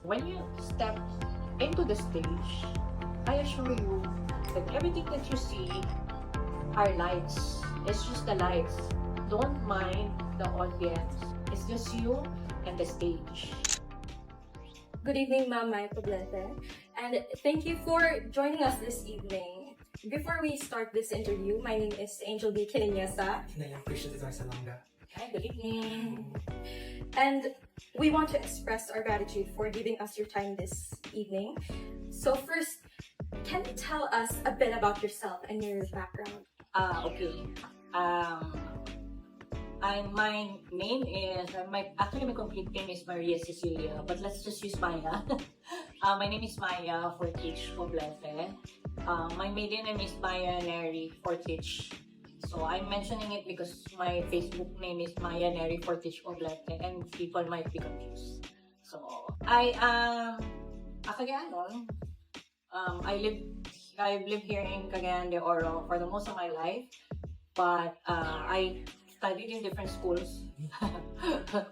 When you step into the stage, I assure you that everything that you see are lights. It's just the lights. Don't mind the audience. It's just you and the stage. Good evening, Ma'am Mai Poblete, and thank you for joining us this evening. Before we start this interview, my name is Angel B. Kininyasa, And I appreciate it, Salanga. Hi, good evening. and we want to express our gratitude for giving us your time this evening. So first, can you tell us a bit about yourself and your background? Okay. My name is, my complete name is Maria Cecilia, but let's just use Maya. My name is Maya Fortich Poblete. My maiden name is Maya Neri Fortich. So I'm mentioning it because my Facebook name is Maya Neri Fortich Poblete and people might be confused. So I am a Cagayanon. I've lived here in Cagayan de Oro for the most of my life, but I studied in different schools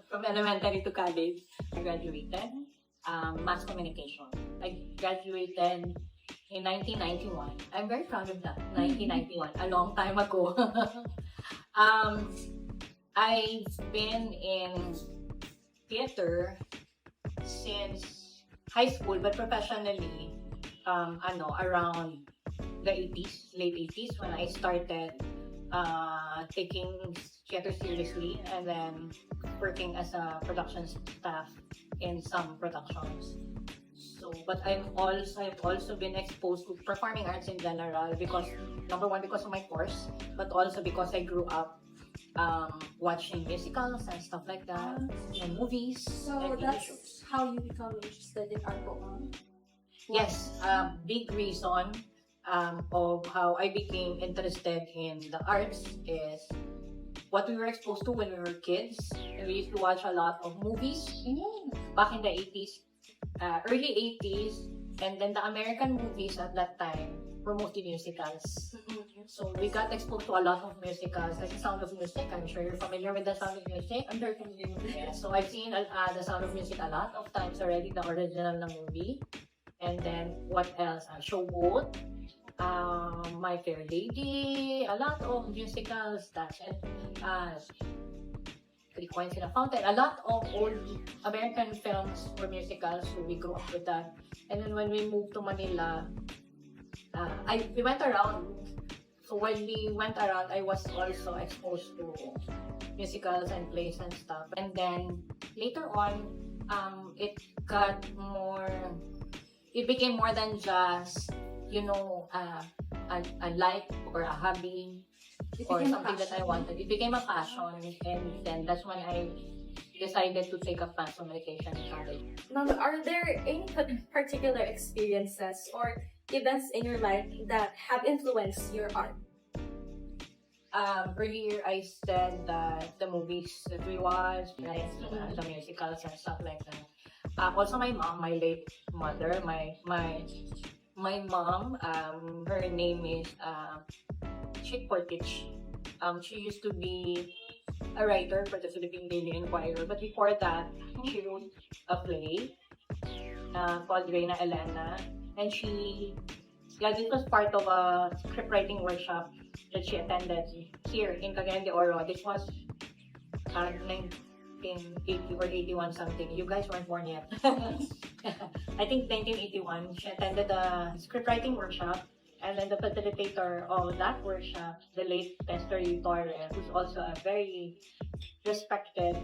from elementary to college. I graduated mass communication. I graduated in 1991. I'm very proud of that. 1991, a long time ago. I've been in theater since high school, but professionally, around the 80s, late 80s, when I started taking theater seriously and then working as a production staff in some productions. So, but I've also been exposed to performing arts in general because number one, because of my course, but also because I grew up watching musicals and stuff like that, and movies. So and TV that's shows. how you become interested in art poem. Yes, big reason of how I became interested in the arts is what we were exposed to when we were kids. And we used to watch a lot of movies back in the 80s, early 80s, and then the American movies at that time were mostly musicals. So we got exposed to a lot of musicals, like The Sound of Music. I'm sure you're familiar with The Sound of Music. I'm very familiar with it. Yeah, so I've seen The Sound of Music a lot of times already, the original na movie. And then what else? Showboat, My Fair Lady, a lot of musicals, that's it. Three Coins in a Fountain, a lot of old American films were musicals, so we grew up with that. And then when we moved to Manila, we went around. So when we went around, I was also exposed to musicals and plays and stuff. And then later on, it became more than just, a like or a hobby or something that I wanted. It became a passion, and then that's when I decided to take up mass communication in college. Ma'am, are there any particular experiences or events in your life that have influenced your art? Earlier I said that the movies that we watched, right, the musicals and stuff like that. Also my mom, my late mother, my mom, her name is Chick Portich. She used to be a writer for the Philippine Daily Inquirer, but before that, she wrote a play called Reina Elena, and this was part of a script writing workshop that she attended here in Cagayan de Oro. This was 1980 or 81 something. You guys weren't born yet. I think 1981. She attended a script writing workshop, and then the facilitator of that workshop, the late Pastor Torre, who's also a very respected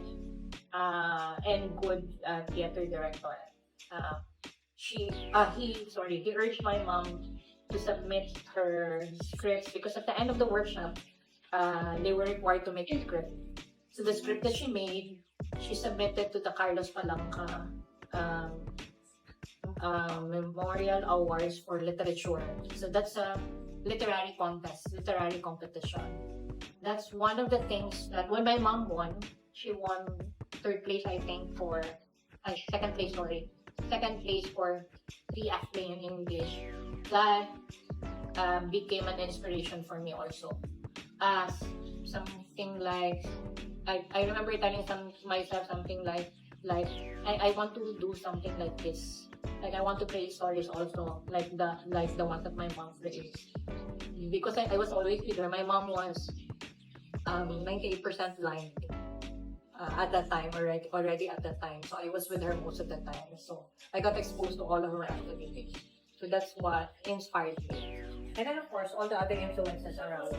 and good theater director. He urged my mom to submit her scripts because at the end of the workshop, they were required to make a script. So the script that she made, she submitted to the Carlos Palanca Memorial Awards for Literature. So that's a literary contest, literary competition. That's one of the things that when my mom won, she won third place, I think, second place for the acting in English. That became an inspiration for me also. Something like, I remember telling myself something like, Like, I want to do something like this. Like, I want to create stories also, like the ones that my mom creates. Because I was always with her. My mom was 98% blind at that time, already at that time. So I was with her most of the time. So I got exposed to all of her activities. So that's what inspired me. And then of course, all the other influences around,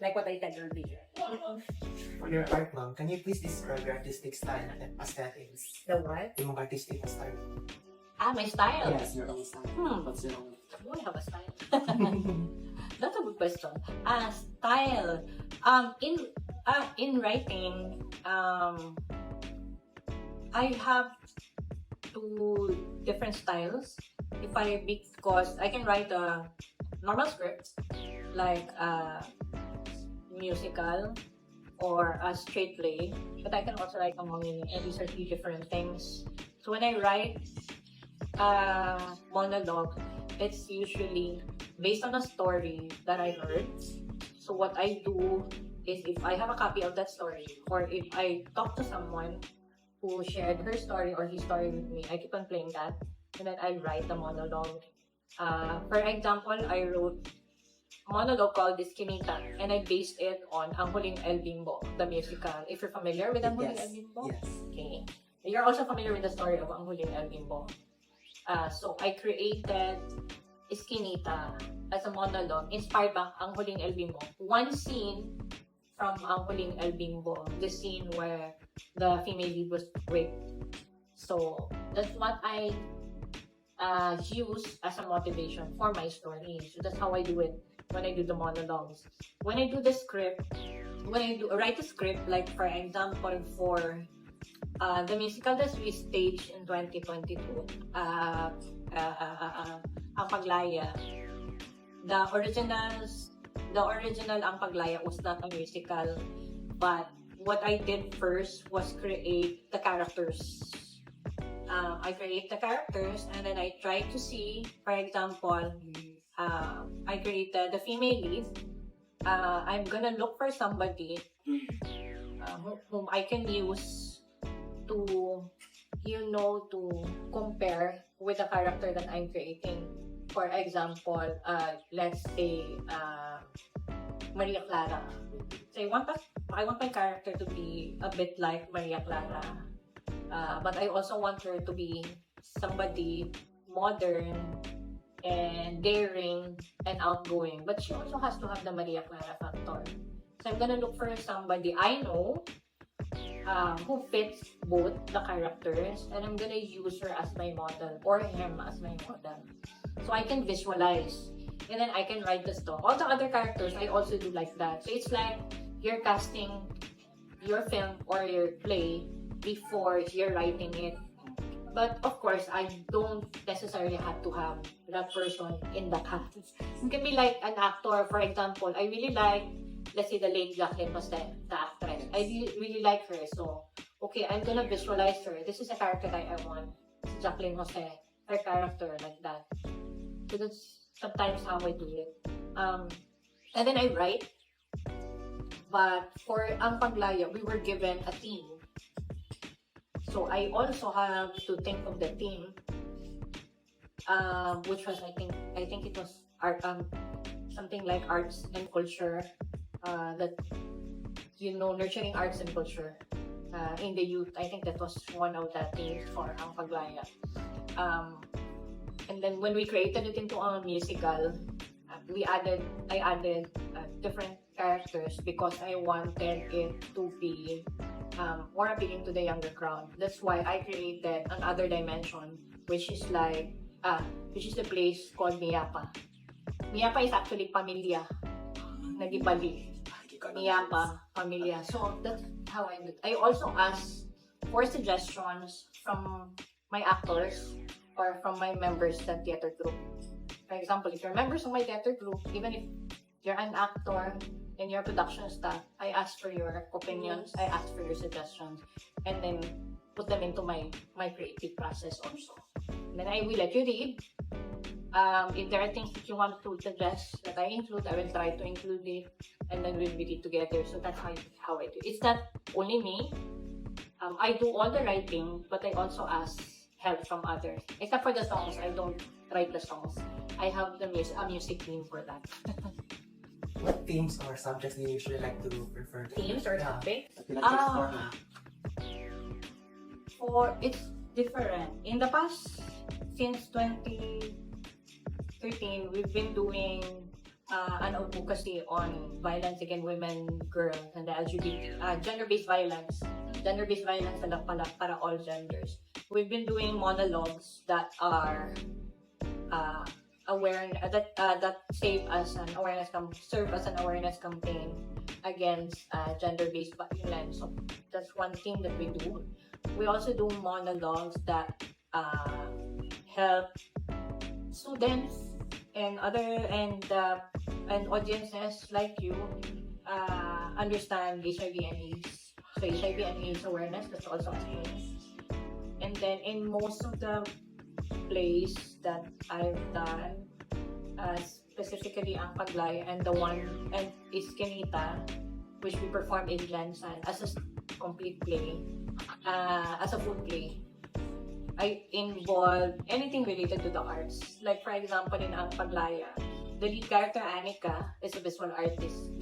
like what I said earlier. For your art, ma'am, can you please describe your artistic style and aesthetics? The what? Yung artistic style. My style. Yes, your own style. What's your own? Do I have a style? That's a good question. Style. In writing, I have two different styles. Because I can write a normal script, like a musical or a straight play, but I can also write a movie, and these are two different things. So when I write a monologue, it's usually based on a story that I heard. So what I do is, if I have a copy of that story, or if I talk to someone who shared her story or his story with me, I keep on playing that, and then I write the monologue. For example, I wrote a monologue called Diskinita, and I based it on Ang Huling El Bimbo, the musical. If you're familiar with Ang Huling El Bimbo? Yes. Okay. You're also familiar with the story of Ang Huling El Bimbo. So I created Eskinita as a monologue inspired by Ang Huling El Bimbo. One scene from Ang Huling El Bimbo, the scene where the female lead was raped. So that's what I use as a motivation for my story. So that's how I do it when I do the monologues. When I do the script, write the script, like for example, for the musical that we staged in 2022, Ang Paglaya. The original Ang Paglaya was not a musical, but what I did first was create the characters. I create the characters, and then I try to see, for example, I created the female lead. I'm gonna look for somebody whom I can use to, to compare with the character that I'm creating. For example, let's say Maria Clara. So I want my character to be a bit like Maria Clara, but I also want her to be somebody modern and daring and outgoing, but she also has to have the Maria Clara factor. So I'm gonna look for somebody I know who fits both the characters, and I'm gonna use her as my model or him as my model, so I can visualize, and then I can write the story. All the other characters I also do like that. So it's like you're casting your film or your play before you're writing it. But of course, I don't necessarily have to have that person in the cast. It can be like an actor. For example, I really like, let's say, the late Jacqueline Jose, the actress. I really like her. So, okay, I'm gonna visualize her. This is a character that I want. Jacqueline Jose, her character, like that. So that's sometimes how I do it. And then I write. But for Ang Paglaya, we were given a theme. So I also have to think of the theme, which was, I think it was art, something like arts and culture, that, nurturing arts and culture in the youth. I think that was one of the themes for Ang Paglaya. And then when we created it into a musical, I added different characters because I wanted it to be more appealing to the younger crowd. That's why I created another dimension, which is the place called Miyapa. Miyapa is actually pamilya. Nagibali. Miyapa, pamilya. So that's how I do it. I also ask for suggestions from my actors or from my members of theater group. For example, if you're members of my theater group, even if you're an actor in your production staff, I ask for your opinions, I ask for your suggestions, and then put them into my creative process also. And then I will let you read. If there are things that you want to suggest that I include, I will try to include it, and then we'll read it together. So that's how I do it. It's not only me. I do all the writing, but I also ask help from others. Except for the songs, I don't write the songs. I have a music team for that. What themes or subjects do you usually like to prefer? Themes or Yeah. topics? You like to explore? It's different. In the past, since 2013, we've been doing an advocacy on violence against women, girls, and the LGBT, gender-based violence. Gender-based violence para all genders. We've been doing monologues that are that serve as an awareness campaign against gender-based violence. So that's one thing that we do. We also do monologues that help students and audiences like you understand HIV and AIDS. So HIV and AIDS awareness, that's also a thing. And then in most of the plays that I've done, specifically ang Paglaya and Iskinita, which we perform in Glensan as a complete play, as a full play. I involve anything related to the arts. Like for example, in Ang Paglaya, the lead character Anika is a visual artist.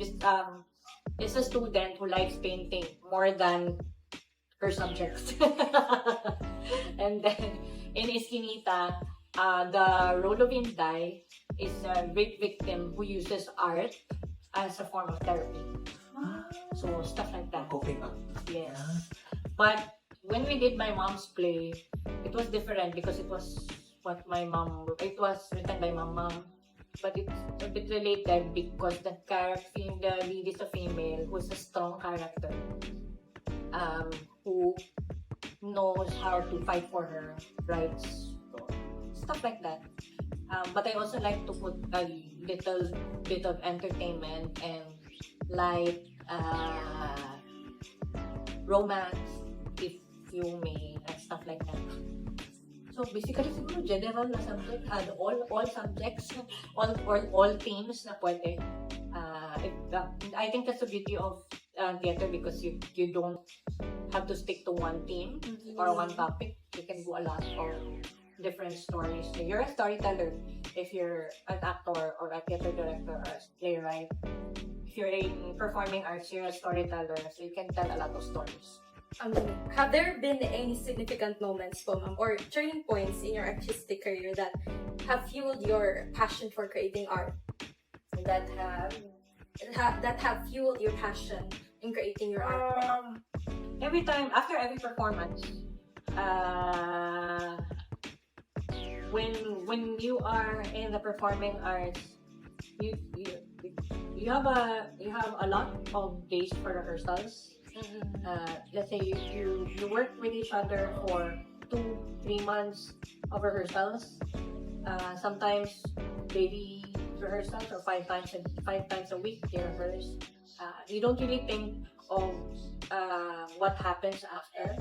Is a student who likes painting more than her subjects. And then in Iskinita, the role of Inday is a rape victim who uses art as a form of therapy. So stuff like that. Coping up. Yes. But when we did my mom's play, it was different because it was written by my mom. But it's a bit related because the lead is a female who's a strong character, who knows how to fight for her rights, so, stuff like that. But I also like to put a little bit of entertainment and light romance, if you may, and stuff like that. So basically, siguro general na subject, all subjects, all themes na pwede. I think that's the beauty of theater because you don't have to stick to one theme or one topic. You can do a lot of different stories. So you're a storyteller if you're an actor or a theater director or a playwright. If you're in performing arts, you're a storyteller, so you can tell a lot of stories. Have there been any significant moments po, ma'am, or turning points in your artistic career that have fueled your passion for creating art? That have fueled your passion in creating your art? After every performance, when you are in the performing arts, you have a lot of days for rehearsals. Let's say you work with each other for 2-3 months of rehearsals. Sometimes daily rehearsals or 5 times a week they rehearse. You don't really think of what happens after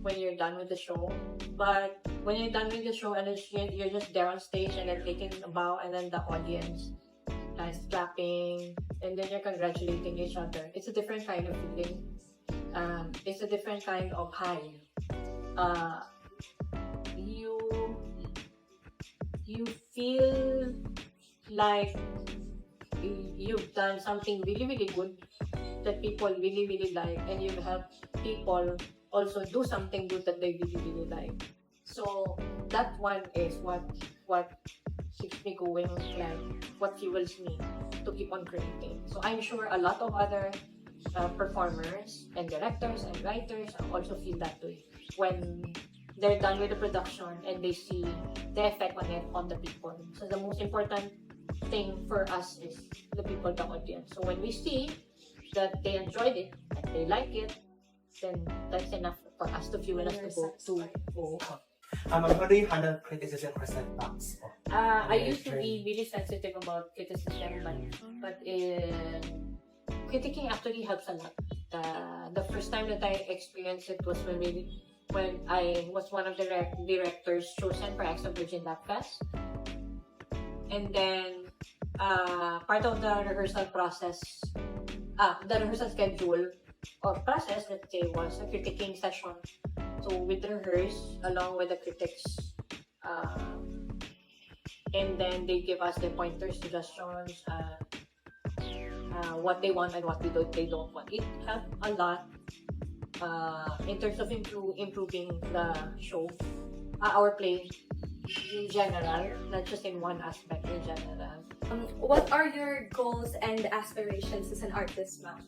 when you're done with the show. But when you're done with the show and you're just there on stage and then taking a bow and then the audience is clapping and then you're congratulating each other, it's a different kind of feeling. It's a different kind of high. You feel like you've done something really, really good that people really, really like, and you've helped people also do something good that they really, really like. So that one is what keeps me going, like what fuels me to keep on creating. So I'm sure a lot of other performers and directors and writers also feel that way when they're done with the production and they see the effect on it on the people. So the most important thing for us is the people, the audience. So when we see that they enjoyed it and they like it, then that's enough for us to fuel us to go. How do you handle criticism or setbacks? I used to be really sensitive about criticism, but critiquing actually helps a lot. The first time that I experienced it was when I was one of the directors chosen for Exo Virgin Lab Fest. And then part of the rehearsal process, the rehearsal schedule or process, let's say, was a critiquing session. So we'd rehearse along with the critics, uh, and then they give us the pointers, suggestions, what they want and what they don't want. It helped a lot in terms of improving the show, our play in general, not just in one aspect, in general. What are your goals and aspirations as an artist, ma'am?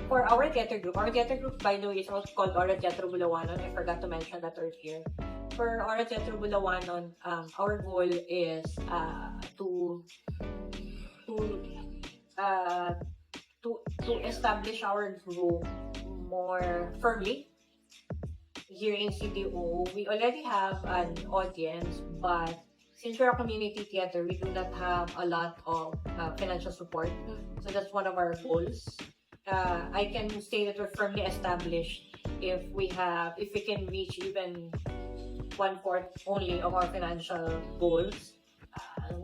For our theater group, by the way, is also called Aura Teatro Bulawanon. I forgot to mention that earlier. For Aura Teatro Bulawanon, our goal is to uh, to establish our group more firmly here in CDO. We already have an audience, but since we're a community theater, we do not have a lot of financial support. So that's one of our goals. I can say that we're firmly established if we can reach even 1/4 only of our financial goals.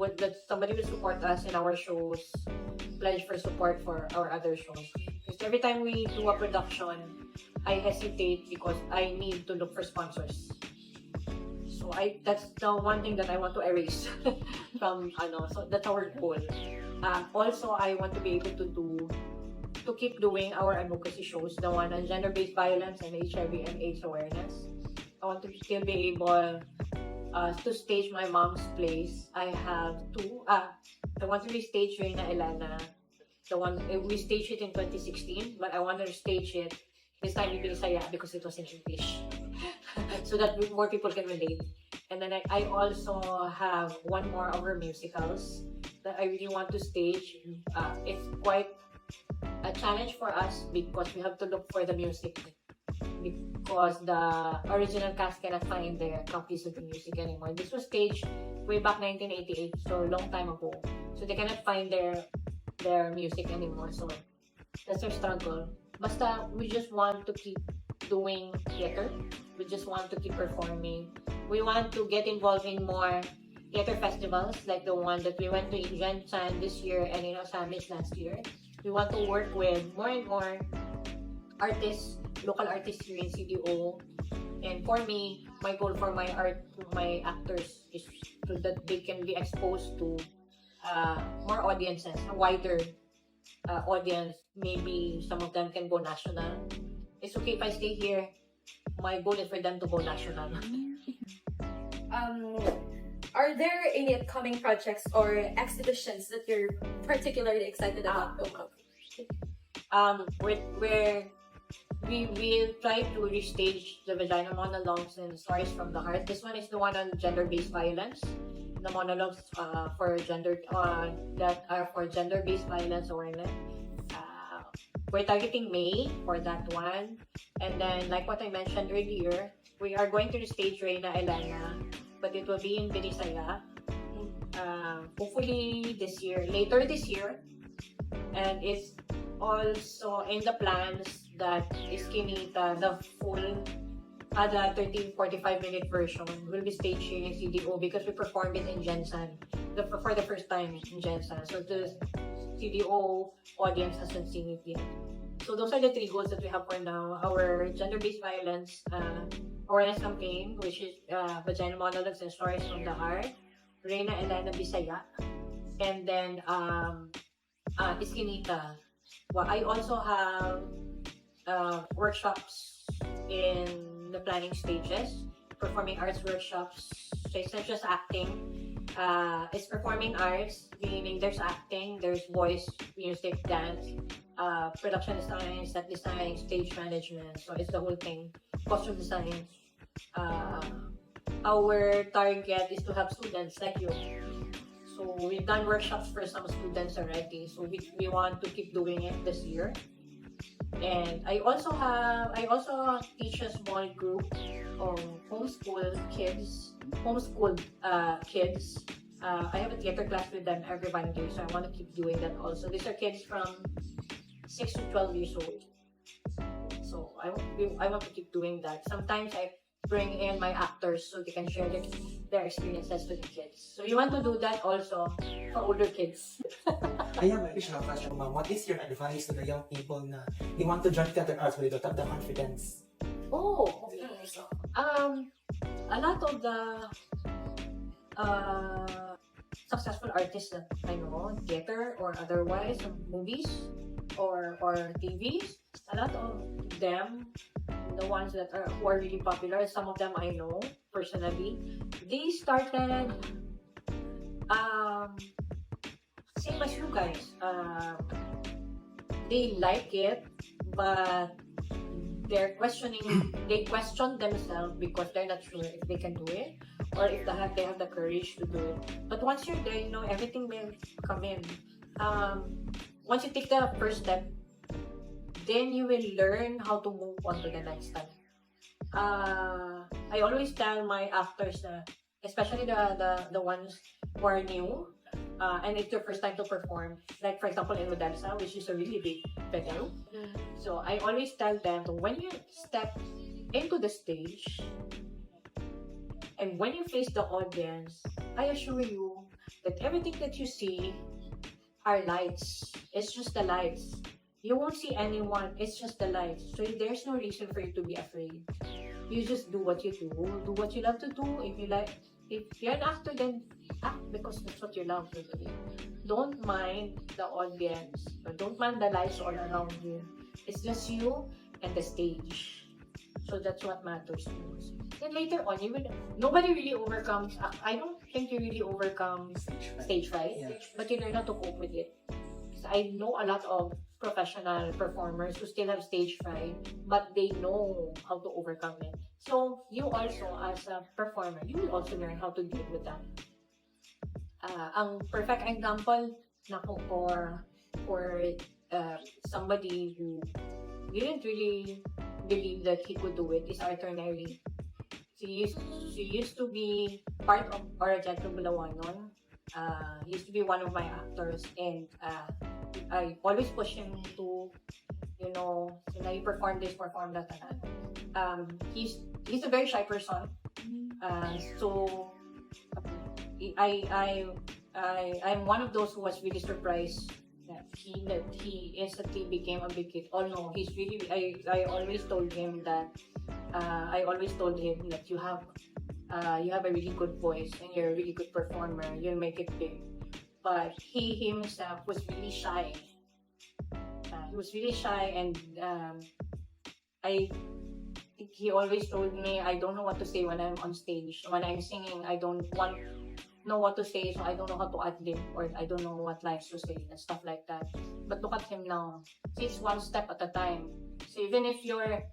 That somebody will support us in our shows, pledge for support for our other shows. Because every time we do a production, I hesitate because I need to look for sponsors. So that's the one thing that I want to erase from so that's our goal. Also, I want to be able to keep doing our advocacy shows, the one on gender-based violence and HIV and AIDS awareness. I want to still be able to stage my mom's plays. I have two. I want to restage Reina Elena. The one we staged it in 2016, but I want to stage it this time in Bisaya because it was in English, so that more people can relate. And then I also have one more of her musicals that I really want to stage. It's quite a challenge for us because we have to look for the music, because the original cast cannot find their copies of the music anymore. This was staged way back 1988, so a long time ago. So they cannot find their music anymore. So that's our struggle. Basta, we just want to keep doing theater. We just want to keep performing. We want to get involved in more theater festivals like the one that we went to in Jensan this year and in Osamis last year. We want to work with more and more artists, local artists here in CDO. And for me, my goal for my actors is so that they can be exposed to more audiences, a wider audience. Maybe some of them can go national. It's okay if I stay here. My goal is for them to go national. Are there any upcoming projects or exhibitions that you're particularly excited about? We will try to restage the vagina monologues and stories from the heart. This one is the one on gender-based violence. The monologues for that are for gender-based violence awareness. We're targeting May for that one. And then, like what I mentioned earlier, we are going to restage Reina Elena, but it will be in Binisaya. Hopefully later this year. And it's also in the plans that Iskinita, the full, the 45-minute version, will be staged here in CDO because we performed it in Jensan for the first time in Jensan. So the CDO audience hasn't seen it yet. So those are the three goals that we have for now. Our gender-based violence awareness campaign, which is Vagina Monologues and Stories from the Heart, Reina Elena Bisaya, and then Iskinita. Well, I also have workshops in the planning stages, performing arts workshops. So it's not just acting. It's performing arts, meaning there's acting, there's voice, music, dance, production design, set design, stage management. So it's the whole thing. Costume design. Our target is to have students like you. So we've done workshops for some students already. So we want to keep doing it this year. And I also teach a small group of homeschooled kids. I have a theater class with them every Monday, so I want to keep doing that also. These are kids from 6 to 12 years old. So I want to keep doing that. Sometimes bring in my actors so they can share their experiences with the kids. So we want to do that also for older kids. I have a additional question, ma'am. What is your advice to the young people na they want to join theater arts but they don't have the confidence? Oh, okay. A lot of the successful artists that I know, theater or otherwise, movies or TVs, a lot of them, the ones that who are really popular, some of them I know personally, they started same as you guys. They like it, but they question themselves because they're not sure if they can do it or if they have the courage to do it. But once you're there, you know, everything will come in. Once you take the first step, then you will learn how to move on to the next step. I always tell my actors, especially the ones who are new, and it's their first time to perform. Like for example in Modelsa, which is a really big venue. So I always tell them that when you step into the stage and when you face the audience, I assure you that everything that you see are lights. It's just the lights. You won't see anyone. It's just the lights. So there's no reason for you to be afraid. You just do what you do. Do what you love to do. If you're an actor, then act because that's what you love to do. Don't mind the audience. Or don't mind the lights all around you. It's just you and the stage. So that's what matters most. Then later on, nobody really overcomes. I don't think you really overcome stage fright, but you learn how to cope with it. Because I know a lot of professional performers who still have stage fright, but they know how to overcome it. So you also, as a performer, you will also learn how to deal with that. Ang perfect example na po for somebody who didn't really believe that he could do it is Arthur Neri. She used to be part of Orajeto Bulawanon. He used to be one of my actors, and I always push him to, you know, you perform this, perform that. He's a very shy person. So I'm one of those who was really surprised that he instantly became a big hit. Oh no, he's really. I always told him that you have a really good voice and you're a really good performer. You'll make it big. But he himself was really shy. He was really shy, and I think he always told me, I don't know what to say when I'm on stage. When I'm singing, I don't know what to say, so I don't know how to ad-lib, or I don't know what lines to say and stuff like that. But look at him now. He's one step at a time. So even if you're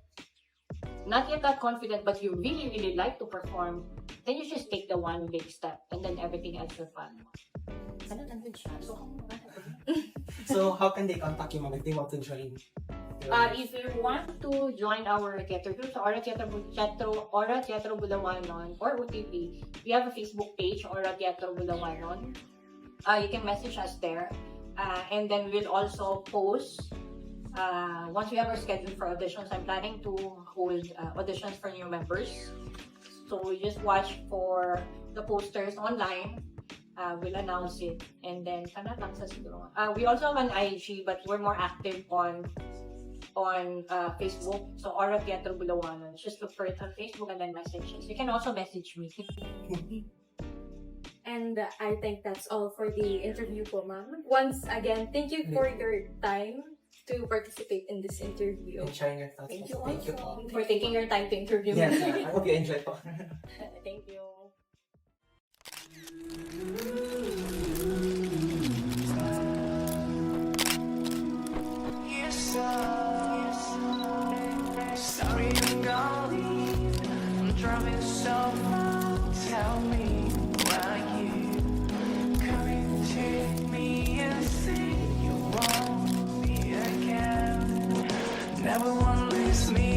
not yet that confident, but you really, really like to perform, then you just take the one big step, and then everything else will follow. So how can they contact you, ma'am, if they want to join? If you want to join our theater group, so Aura Teatro Bulawanon or OTP, we have a Facebook page, Aura Teatro Bulawanon. You can message us there, and then we'll also post. Once we have our schedule for auditions, I'm planning to hold auditions for new members. So we just watch for the posters online. We'll announce it, and then we also have an IG, but we're more active on Facebook. So Aura Teatro Bulawanon. Just look for it on Facebook and then message us. You can also message me. And I think that's all for the interview po, ma'am. Once again, thank you for your time to participate in this interview. And sharing your thoughts. Thank you also for taking your time to interview me. Yes, I hope you enjoy po. Thank you. Sorry, I'm gone. I'm driving so far. Tell me why you couldn't take me and say you want me again. Never one leaves me